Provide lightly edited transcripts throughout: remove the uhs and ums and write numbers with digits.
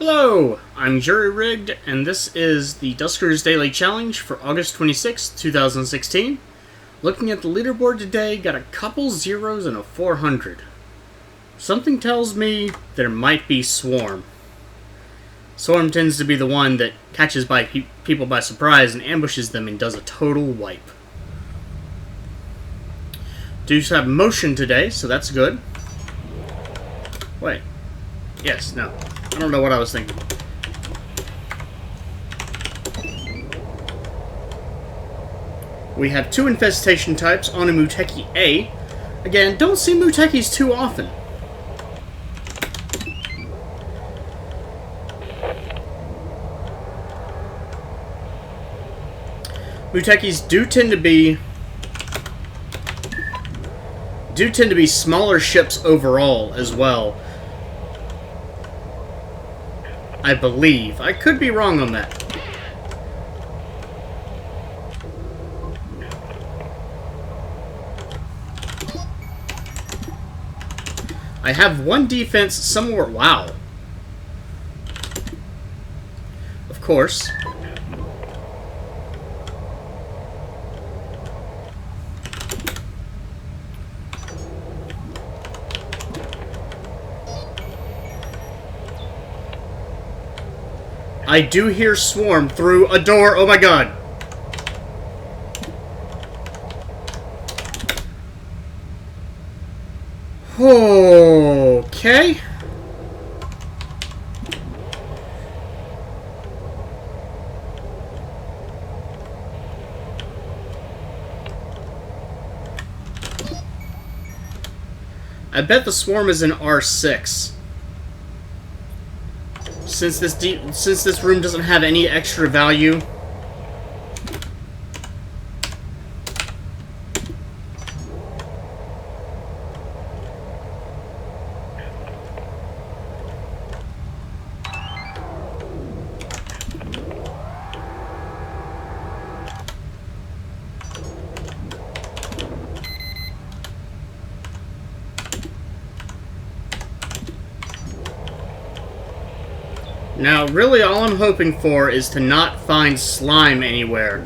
Hello, I'm Jury Rigged, and this is the Duskers Daily Challenge for August 26, 2016. Looking at the leaderboard today, got a couple zeros and a 400. Something tells me there might be Swarm. Swarm tends to be the one that catches people by surprise and ambushes them and does a total wipe. Do have motion today, so that's good. Wait. Yes, no. I don't know what I was thinking. We have two infestation types on a Muteki A. Again, don't see Mutekis too often. Mutekis do tend to be smaller ships overall as well. I believe. I could be wrong on that. I have one defense somewhere. Wow. Of course. I do hear Swarm through a door. Oh my god. Okay. I bet the Swarm is in R6. Since this room doesn't have any extra value. Now, really all I'm hoping for is to not find slime anywhere.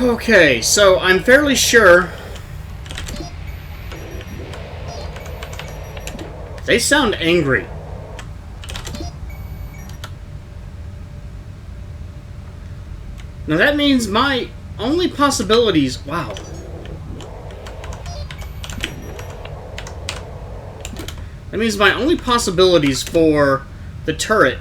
Okay, so I'm fairly sure they sound angry. Now that means my only possibilities... Wow. That means my only possibilities for the turret...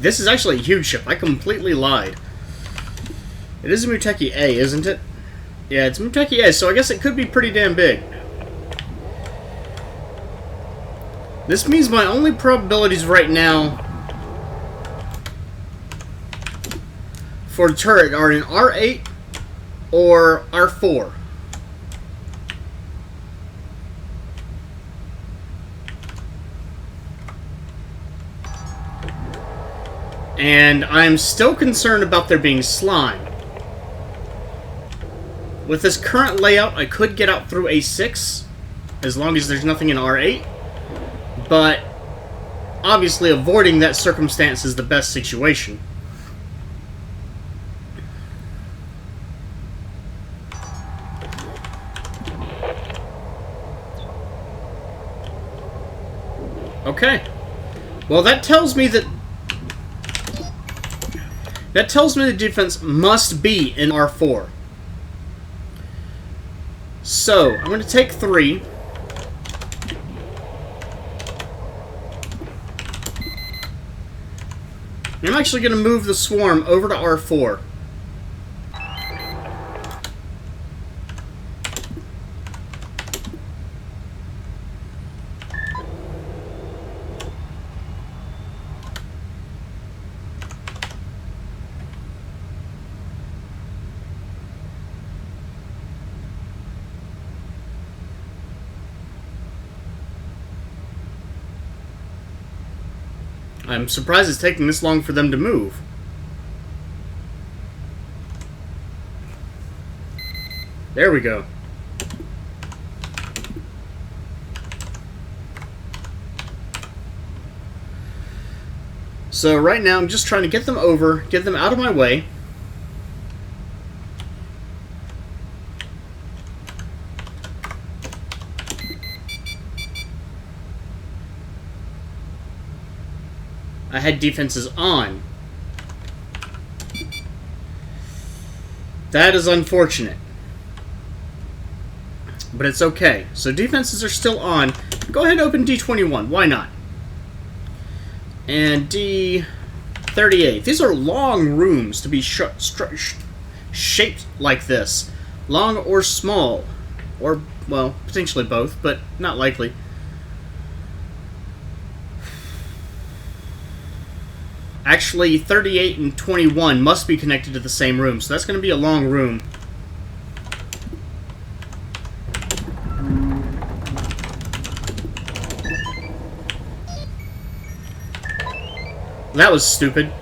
This is actually a huge ship. I completely lied. It is a Muteki A, isn't it? Yeah, it's Muteki A, so I guess it could be pretty damn big. This means my only probabilities right now for the turret are in R8 or R4. And I'm still concerned about there being slime. With this current layout, I could get out through A6, as long as there's nothing in R8. But, obviously, avoiding that circumstance is the best situation. Okay. Well, that tells me the defense must be in R4. So, I'm going to take 3. I'm actually going to move the Swarm over to R4. I'm surprised it's taking this long for them to move. There we go. So right now I'm just trying to get them over, get them out of my way. I had defenses on. That is unfortunate. But it's okay. So defenses are still on. Go ahead and open D21. Why not? And D38. These are long rooms to be shaped like this. Long or small. Or, well, potentially both, but not likely. Actually, 38 and 21 must be connected to the same room, so that's going to be a long room. That was stupid.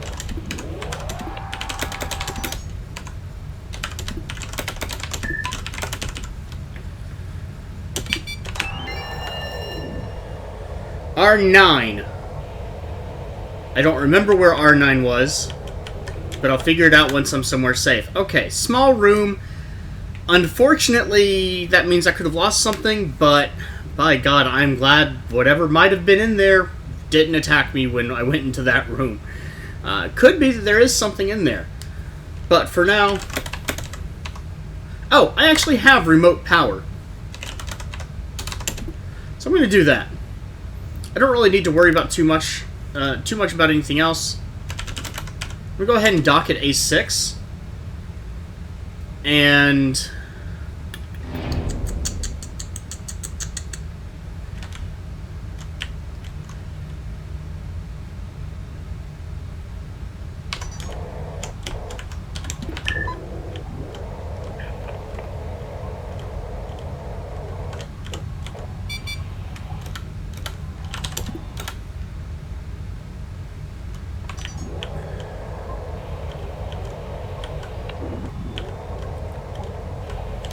R9. I don't remember where R9 was, but I'll figure it out once I'm somewhere safe. Okay, small room. Unfortunately, that means I could have lost something, but by God, I'm glad whatever might have been in there didn't attack me when I went into that room. Could be that there is something in there. But for now... Oh, I actually have remote power. So I'm going to do that. I don't really need to worry about too much about anything else. I'm going to go ahead and dock at A6. And...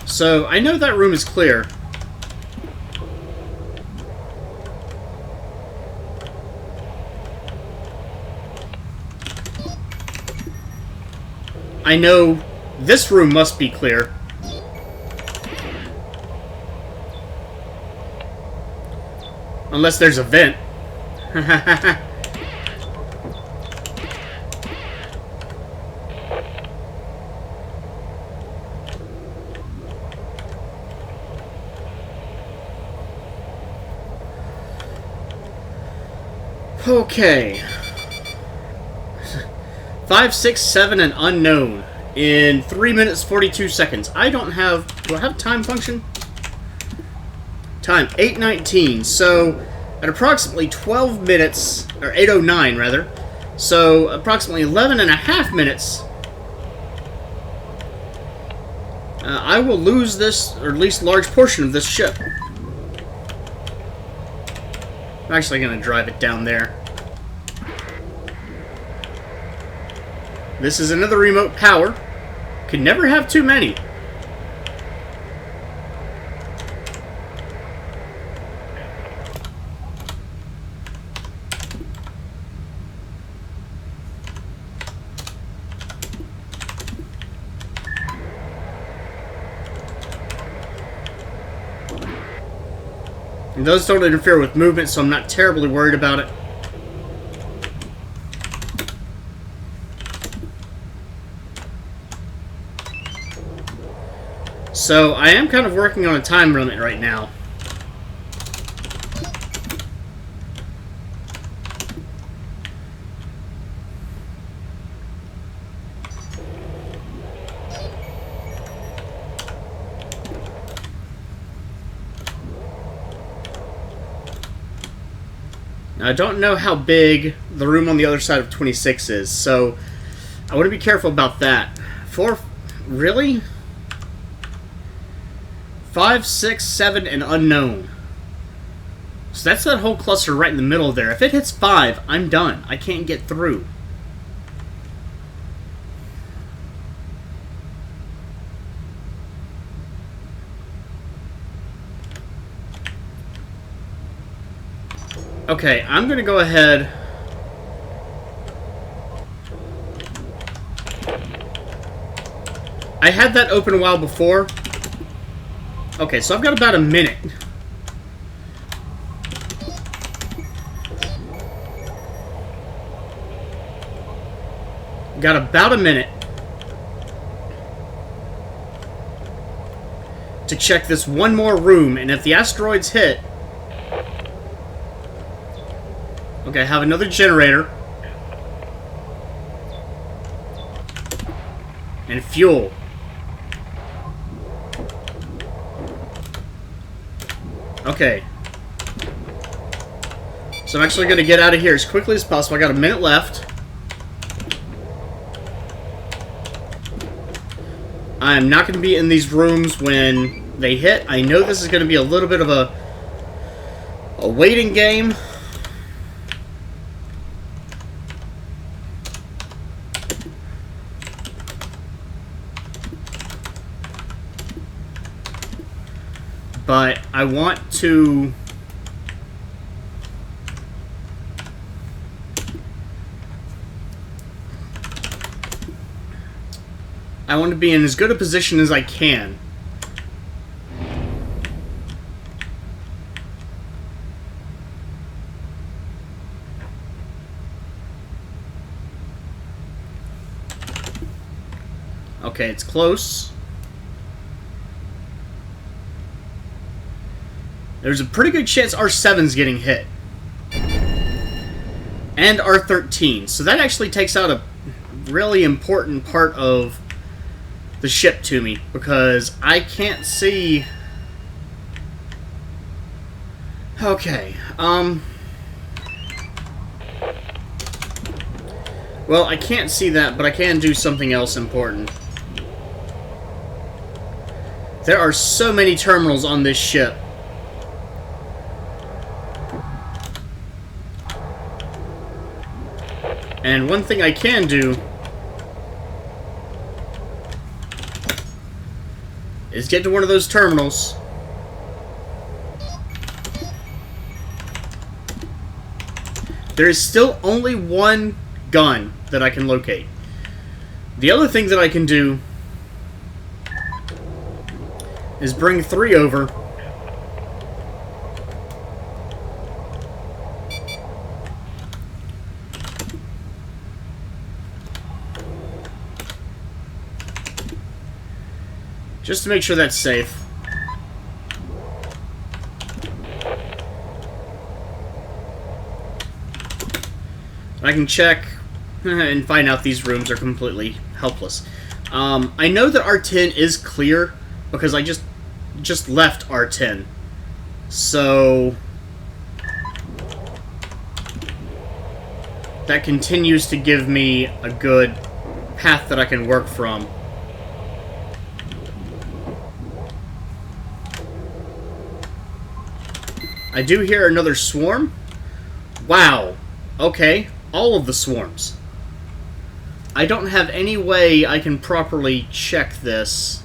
So, I know that room is clear. I know this room must be clear. Unless there's a vent. Okay. 5, 6, 7, and unknown. In 3 minutes, 42 seconds. I don't have... Do I have a time function? Time, 8:19. So, at approximately 12 minutes... Or 8:09, rather. So, approximately 11 and a half minutes... I will lose this, or at least a large portion of this ship. I'm actually going to drive it down there. This is another remote power. Could never have too many. And those don't interfere with movement, so I'm not terribly worried about it. So, I am kind of working on a time limit right now. Now, I don't know how big the room on the other side of 26 is, so I want to be careful about that. Really? 5, 6, 7, and unknown. So that's that whole cluster right in the middle there. If it hits 5, I'm done. I can't get through. Okay, I'm going to go ahead. I had that open a while before. Okay, so I've got about a minute. Got about a minute to check this one more room, and if the asteroids hit... Okay, I have another generator. And fuel. Okay. So I'm actually going to get out of here as quickly as possible. I got a minute left. I'm not going to be in these rooms when they hit. I know this is going to be a little bit of a waiting game. But I want to... I want to be in as good a position as I can. Okay, it's close. There's a pretty good chance R7's getting hit. And R13. So that actually takes out a really important part of the ship to me, because I can't see... Okay, well, I can't see that, but I can do something else important. There are so many terminals on this ship. And one thing I can do is get to one of those terminals. There is still only one gun that I can locate. The other thing that I can do is bring 3 over. Just to make sure that's safe. I can check and find out these rooms are completely helpless. I know that R10 is clear because I just left R10. So that continues to give me a good path that I can work from. I do hear another swarm. Wow. Okay. All of the swarms. I don't have any way I can properly check this.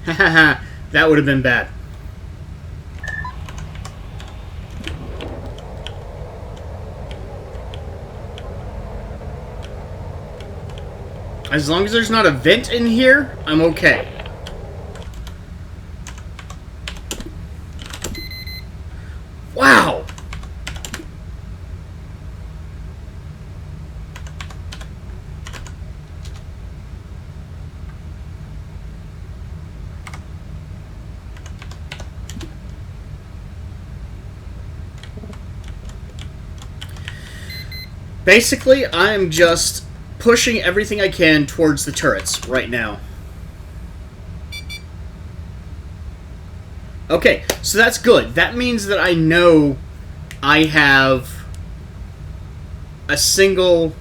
Haha, that would have been bad. As long as there's not a vent in here, I'm okay. Wow! Basically, I am just pushing everything I can towards the turrets right now. Okay, so that's good. That means that I know I have a single...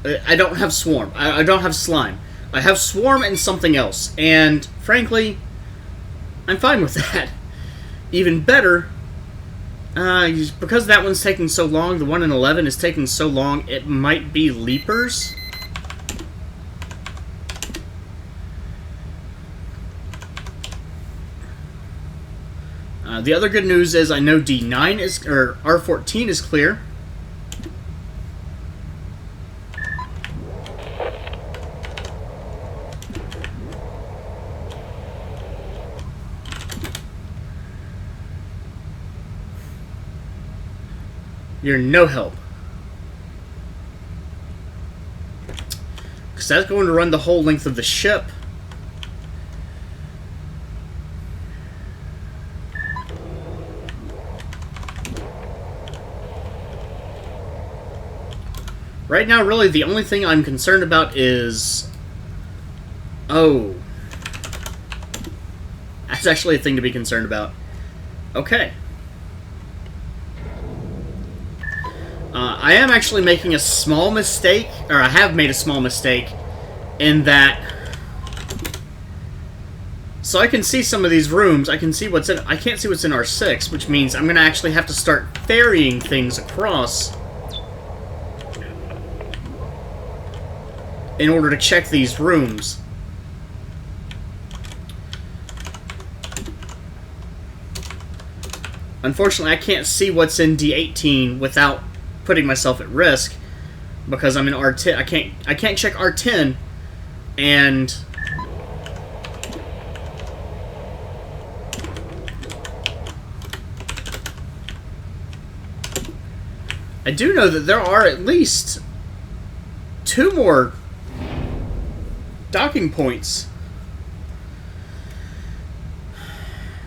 I don't have Swarm. I don't have Slime. I have Swarm and something else. And, frankly, I'm fine with that. Even better, because that one's taking so long, the one in 11 is taking so long, it might be Leapers. The other good news is I know D9 is, or R14 is clear. You're no help. Because that's going to run the whole length of the ship. Right now, really, the only thing I'm concerned about is... Oh. That's actually a thing to be concerned about. Okay. I am actually making a small mistake, or I have made a small mistake, in that... So I can see some of these rooms, I can see what's in... I can't see what's in R6, which means I'm going to actually have to start ferrying things across in order to check these rooms. Unfortunately, I can't see what's in D18 without putting myself at risk, because I'm in R10. I can't check R10, and I do know that there are at least 2 more docking points,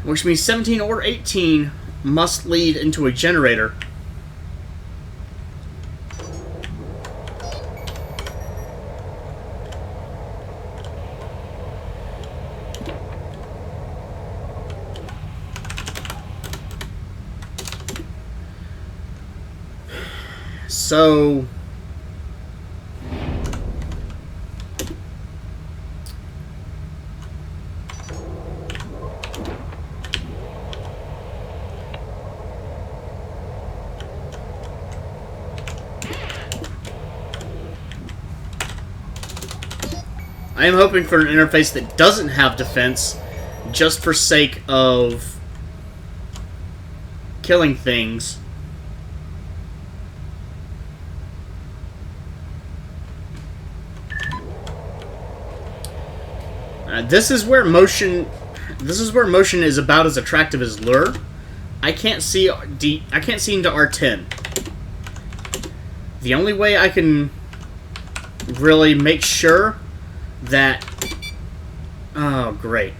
which means 17 or 18 must lead into a generator. So I am hoping for an interface that doesn't have defense, just for sake of killing things. This is where motion is about as attractive as lure. I can't see into R10. The only way I can really make sure that... Oh, great.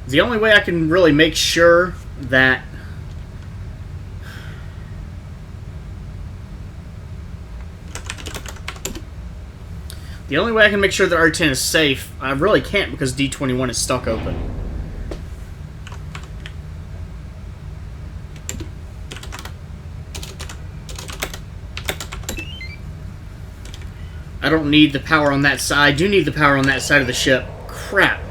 The only way I can really make sure that... The only way I can make sure that R10 is safe, I really can't, because D21 is stuck open. I don't need the power on that side. I do need the power on that side of the ship. Crap.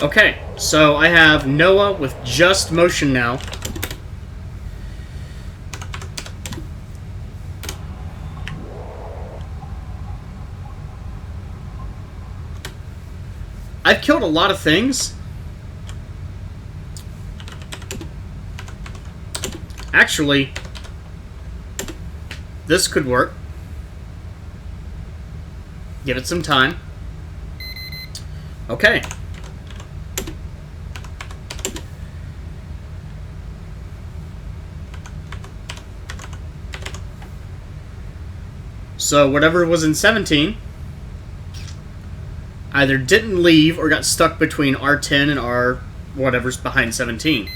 Okay, so I have Noah with just motion now. I've killed a lot of things. Actually, this could work. Give it some time. Okay. So whatever was in 17 either didn't leave or got stuck between R10 and R whatever's behind 17.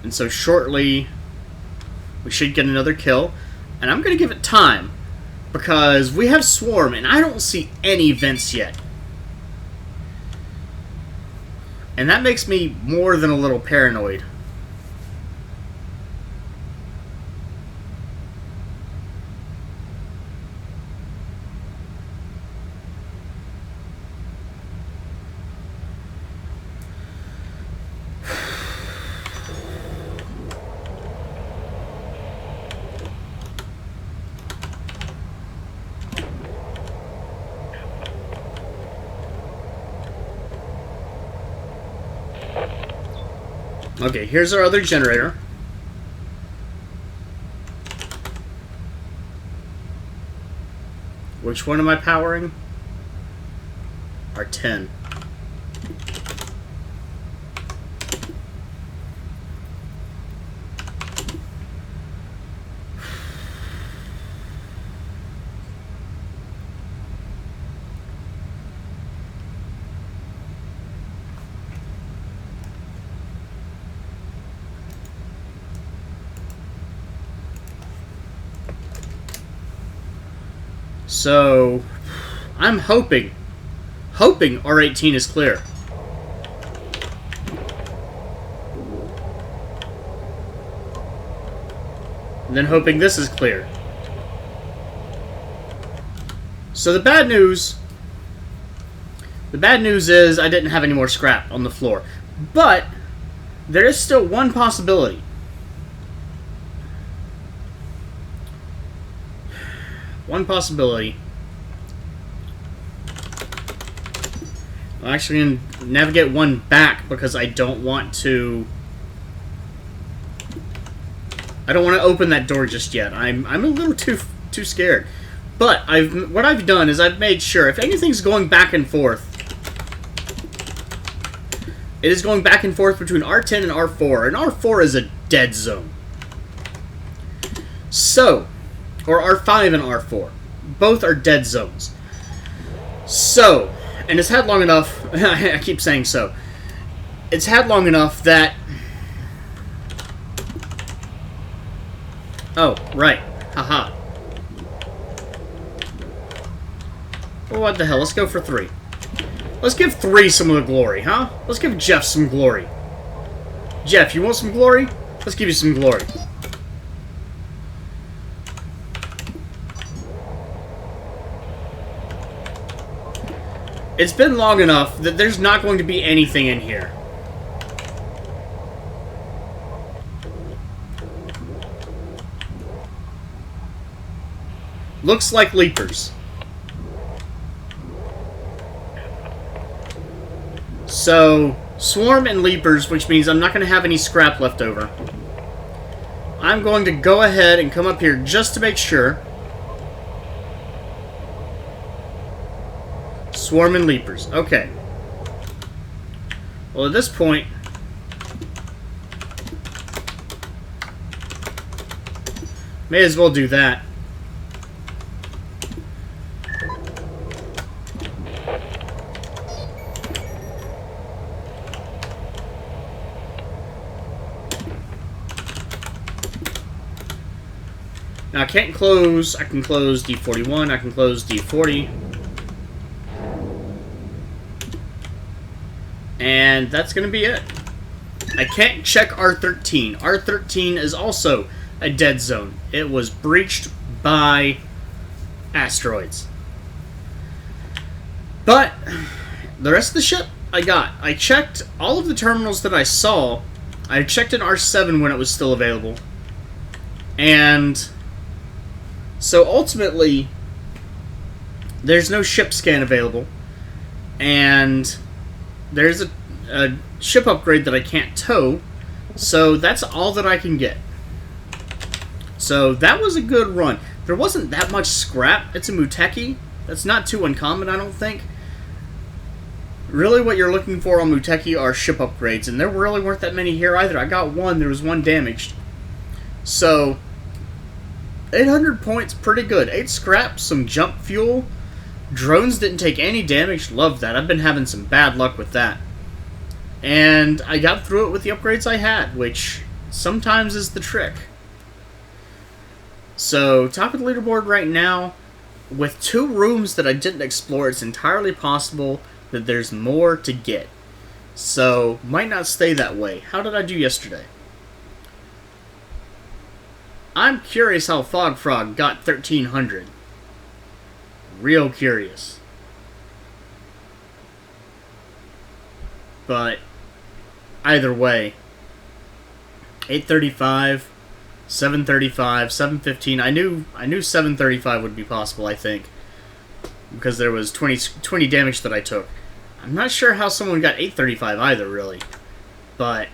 And so shortly we should get another kill. And I'm going to give it time because we have Swarm and I don't see any vents yet. And that makes me more than a little paranoid. Okay, here's our other generator. Which one am I powering? Our 10. So, I'm hoping R18 is clear. And then hoping this is clear. So the bad news is I didn't have any more scrap on the floor. But there is still one possibility. One possibility. I'm actually going to navigate one back because I don't want to... I don't want to open that door just yet. I'm a little too scared. But what I've done is I've made sure if anything's going back and forth, it is going back and forth between R10 and R4, and R4 is a dead zone. So, or R5 and R4. Both are dead zones. So, and it's had long enough, I keep saying so, it's had long enough that... Oh, right. Haha. Well, what the hell, let's go for 3. Let's give 3 some of the glory, huh? Let's give Jeff some glory. Jeff, you want some glory? Let's give you some glory. It's been long enough that there's not going to be anything in here. Looks like leapers. So, swarm and leapers, which means I'm not going to have any scrap left over. I'm going to go ahead and come up here just to make sure. Swarm and leapers. Okay. Well, at this point... may as well do that. Now I can't close, I can close D41, I can close D40. And that's going to be it. I can't check R13. R13 is also a dead zone. It was breached by asteroids. But the rest of the ship I got. I checked all of the terminals that I saw. I checked in R7 when it was still available. And so ultimately, there's no ship scan available, and there's a ship upgrade that I can't tow, so that's all that I can get. So that was a good run. There wasn't that much scrap. It's a Muteki. That's not too uncommon, I don't think. Really what you're looking for on Muteki are ship upgrades, and there really weren't that many here either. I got one, there was one damaged. So, 800 points, pretty good. 8 scraps, some jump fuel. Drones didn't take any damage, love that. I've been having some bad luck with that. And I got through it with the upgrades I had, which sometimes is the trick. So, top of the leaderboard right now, with 2 rooms that I didn't explore, it's entirely possible that there's more to get. So, might not stay that way. How did I do yesterday? I'm curious how Fog Frog got 1300. Real curious. But, either way, 835, 735, 715. I knew 735 would be possible, I think, because there was 20 damage that I took. I'm not sure how someone got 835 either, really. But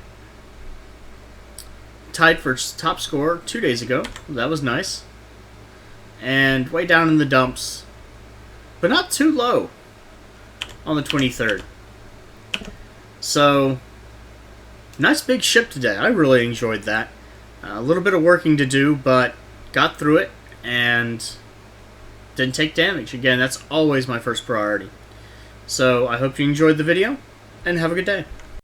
tied for top score 2 days ago. That was nice. And way down in the dumps, but not too low, on the 23rd. So, nice big ship today. I really enjoyed that. A little bit of working to do, but got through it and didn't take damage. Again, that's always my first priority. So, I hope you enjoyed the video, and have a good day.